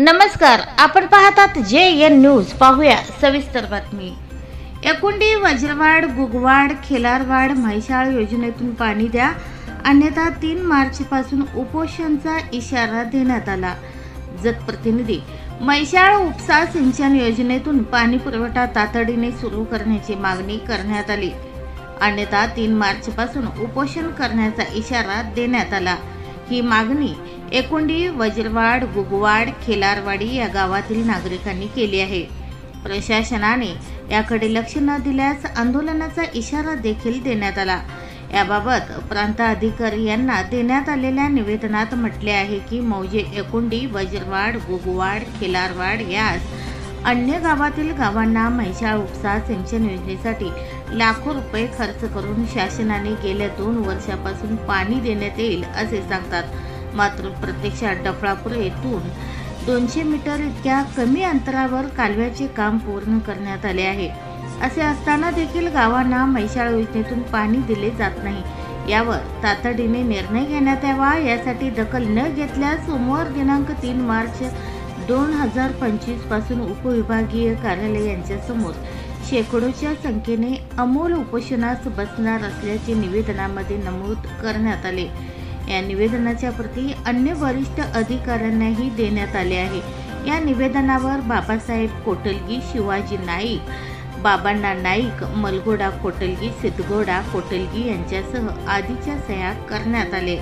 नमस्कार, आपण पाहतात JN न्यूज। पाहूया सविस्तर बातमी। एकुंडी, वज्रवाड, गुगवाड, खेलारवाड, म्हैसाळ योजनेतून पाणी द्या, अन्यथा 3 मार्च पासून उपोषणाचा इशारा देण्यात आला। जत प्रतिनिधी, म्हैसाळ उपसा सिंचन योजनेतून पाणी पुरवठा तातडीने सुरू करण्याची मागणी करण्यात आली, अन्यथा 3 मार्च पासून उपोषण करण्याचा इशारा देण्यात आला। ही मागणी एकुंडी, वज्रवाड, गुगवाड, खेलारवाडी या गावातील नागरिकांनी केली आहे। प्रशासनाने याकडे लक्ष न दिल्यास आंदोलनाचा इशारा देखील देण्यात आला। याबाबत प्रांत अधिकारी यांना देण्यात आलेल्या निवेदनात म्हटले आहे की मौजे एकुंडी, वज्रवाड, गुगवाड, खेलारवाड यास अन्य गावातील गावांना म्हैसाळ उपसा सिंचन योजनेसाठी लाखो रुपये खर्च करून शासनाने गेल्या 2 वर्षापासून पाणी देण्यात येईल असे सांगतात। मात्र प्रत्यक्षात डफळापूर येथून 200 मीटर इतक्या कमी अंतरावर कालव्याचे काम पूर्ण करण्यात आले आहे। असे असताना देखील गावांना म्हैसाळ योजनेतून पाणी दिले जात नाही। यावर तातडीने निर्णय घेण्यात यावा। यासाठी दखल न घेतल्यास सोमवार दिनांक 3 मार्च 2025 पासून उपविभागीय कार्यालय यांच्या समोर शेकडोच्या संख्येने अमोल उपोषणास बसणार असल्याचे निवेदनामध्ये नमूद करण्यात आले। या निवेदनाच्या प्रती अन्य वरिष्ठ अधिकाऱ्यांनाही देण्यात आले आहे। या निवेदनावर बाबासाहेब कोटलगी, शिवाजी नाईक, बाबांना नाईक, मलगोडा कोटलगी, सिद्धगोडा कोटलगी यांच्यासह आदीच्या सह्या करण्यात आले।